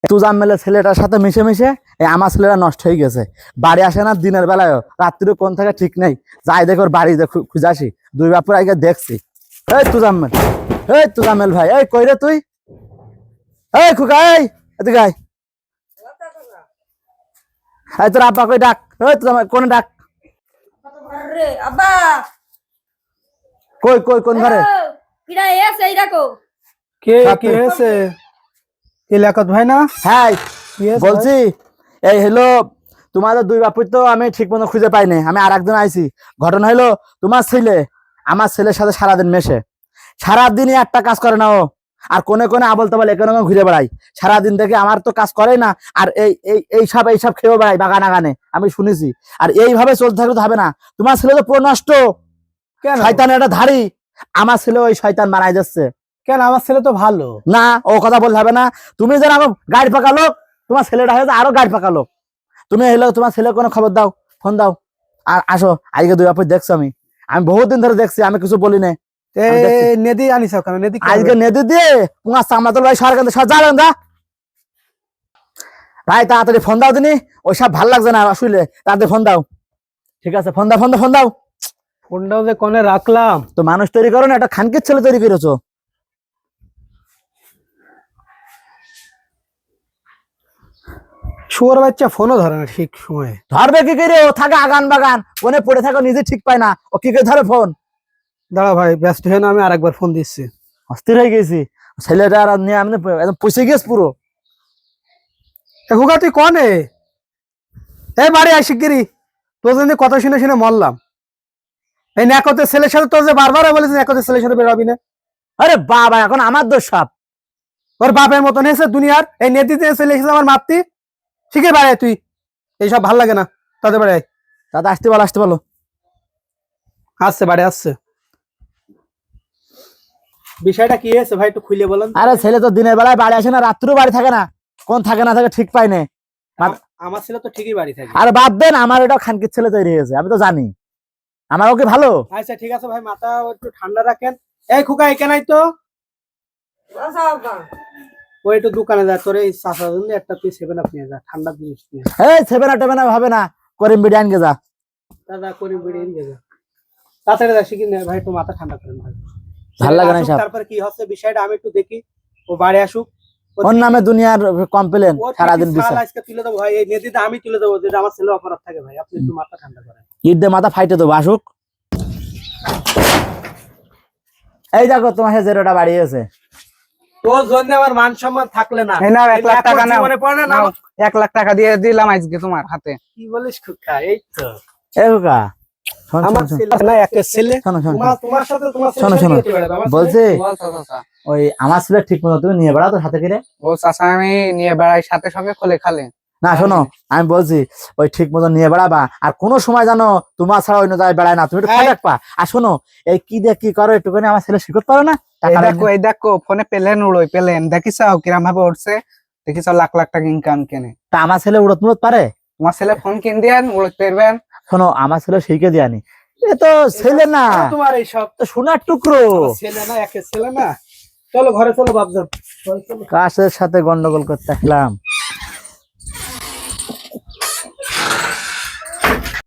তুজাম্মেলের ছেলেটার সাথে মিশে মিশে আমার ছেলেরা নষ্ট হয়ে গেছে। বাড়ি আসে না দিনের বেলায়, রাত্রিও কোন থাকে ঠিক নেই। যাই দেখো বাড়ি খুঁজে আসি, দুই বাপুর আগে দেখছি। এই তুজাম্মেল ভাই, এই কই রে তুই? এই খুকা, এই এদিকে আয়। এই তোর আব্বা কই ডাক, এই তুজাম্মেল কোন ডাক? আব্বা কই কই কোন ঘরে? কিরা এসে এই দেখো। কে কি হয়েছে? এলাকাত ভাই না? হ্যাঁ বলছি, এই হলো তোমাদের দুই বাপুর তো আমি ঠিক মতো খুঁজে পাইনি। আমি আর একজন আইছি। ঘটনা হলো তোমার ছেলে আমার ছেলের সাথে সারাদিন মেশে, সারাদিনই একটা কাজ করে না ও। আর কোনে কোনে আবল তাবল এখানে ঘুরে বেড়াই সারাদিন থেকে। আমার তো কাজ করে না, আর এইসব খেয়েও বেড়াই বাগান আগানে, আমি শুনেছি। আর এইভাবে চলতে থাকলে তো হবে না। তোমার ছেলে তো পুরো নষ্ট, শয়তান একটা ধাড়ি। আমার ছেলে ওই শয়তান বানাই যাচ্ছে। কেন? আমার ছেলে তো ভালো। না, ও কথা বলতে হবে না। তুমি যেন আমার গাড়ি পাকা লোক, তোমার ছেলেটা হয়েছে আরো গাড়ি পাকা লোক। তুমি এলো তোমার ছেলে কোনো খবর দাও, ফোন দাও, আর আসো। আজকে দুই বাপুর দেখছো, আমি বহুত দিন ধরে দেখছি, আমি কিছু বলি না। নেদি আনিস নেদি আজকে নেদি দিয়ে পুঙা চামড়া তো ভাই সরকার সব যাবেন দা ভাই, তাড়াতাড়ি ফোন দাও। তিনি ওইসব ভাল লাগছে না আসলে, তাড়াতাড়ি ফোন দাও। ঠিক আছে, ফোন দাও ফোন দাও ফোন দাও। ফোনটাও যে কোনে রাখলাম। তো মানুষ তৈরি করো না, একটা খানকির ছেলে তৈরি করেছো। শুয়োর বাচ্চা ফোনও ধরে না ঠিক সময়ে। ধরবে কি করে? ও থাকে আগান বাগান, কোনে পড়ে থাকো, নিজে ঠিক পায় না। ও কি করে ধরে ফোন? দাঁড়া ভাই, ব্যস্ত হয়ে না, আমি আরেকবার ফোন দিচ্ছি। অস্থির হয়ে গেছি ছেলেটা, আর নিয়ে আমি একদম পুষে গেছি পুরো। হুগা তুই কনে? এই বাড়ি আই শিগগিরি, তোর জন্য কথা শুনে শুনে মরলাম। এই নেকতের ছেলের সাথে তোর যে বারবার বলেছিস নেকতের ছেলের সাথে বেরোবি না। আরে বাবা, এখন আমার দোষ সব। ওর বাপের মতন হয়েছে দুনিয়ার। এই নেতিতে ছেলে এসেছে আমার মাপতি। শিখে বাড়ায় তুই, এইসব ভাল লাগে না। তাদের বাড়ায় দাদা আসতে বলো। আসছে বাড়ি আসছে। বিষয়টা কি হয়েছে ভাই, একটু খুলে বলেন। আরে ছেলে তো দিনের বেলায় বাড়ি আসে না, রাত্রেও বাড়ি থাকে না। কোন থাকে না থাকে ঠিক পাই না। আমার ছেলে তো ঠিকই বাড়ি থাকে। আর বাদ দেন, আমার এটা খানকির ছেলে তৈরি হয়েছে, আমি তো জানি। আমার ওকে ভালো। আচ্ছা ঠিক আছে ভাই, মাথা একটু ঠান্ডা রাখেন। এই খুকা এখানেই তো ওই একটু দোকানে যা, তোর এই চাষার জন্য একটা তুই 7 আপ নিয়ে যা, ঠান্ডা জিনিস নিয়ে। এই সেভেন টেভেন হবে না, করিম বিরিয়ানি গে যা। দাদা করে বেরিয়ে নিয়ে যা, তাড়াতাড়ি যা শিখি না ভাই, একটু মাথা ঠান্ডা করেন ভাই। ভাল লাগে না সব। তারপর কি হচ্ছে বিষয়টা আমি একটু দেখি। ও বাড়ি আসুক, ওর নামে দুনিয়ার কমপ্লেন সারাদিন বিচার। আজকে তুলে দেবো ভাই, এই নেতিটা আমি তুলে দেবো, যেটা আমার ছেলে অপরাধ থাকে ভাই। আপনি একটু মাথা ঠান্ডা করেন। ইট দিয়ে মাথা ফাইটে দেবো, আসুক। এই দেখো তোমার জেরোটা বাড়িয়েছে। তোর জন্য আমার মান সম্মান থাকলে না। এই নাও 1 লাখ টাকা নাও। মনে পড়ে না? 1 লাখ টাকা দিয়ে দিলাম আজকে তোমার হাতে। কি বলিস খুকা? এই তো এই হুকা, শোন আমার শোন ছেলে না, একটা ছেলে। শোনো শোনো তোমার সাথে তোমার শোনো শোনো বলছি, বল চাচা। ওই আমার ছেলে ঠিক মতো তুমি নিয়ে বেড়াও তো সাথে করে। ও চাচা আমি নিয়ে বেড়াই সাথে সঙ্গে খোলে খালে। না শোনো, আমি বলছি ওই ঠিক মতো নিয়ে বেড়াবা। আর কোনো সময় জানো তোমার ছাড়া অন্য জায়গায় বেড়ায় না, তুমি একটু খেয়াল রাখবা। আর শোনো, এই কি দিয়ে কি করো একটুখানি আমার ছেলে শিখতে পারো না? এই দেখো ফোনে প্লেন উড়োই, প্লেন দেখিস কিরম ভাবে উঠছে, দেখিস লাখ লাখ টাকা ইনকাম কেনে। তা আমার ছেলে উড়ত মুড়ত পারে? তোমার ছেলে ফোন কিন দিয়েন, উড়তে পারবেন। শোনো, আমার ছেলে শিখে দিয়ানি। এ তো ছেলে না, তোমার এই সব তো সোনার টুকরো। ছেলে না, একে ছেলে না। চলো ঘরে চলো বাপজান, কাশের সাথে গন্ডগোল করতে আসলাম।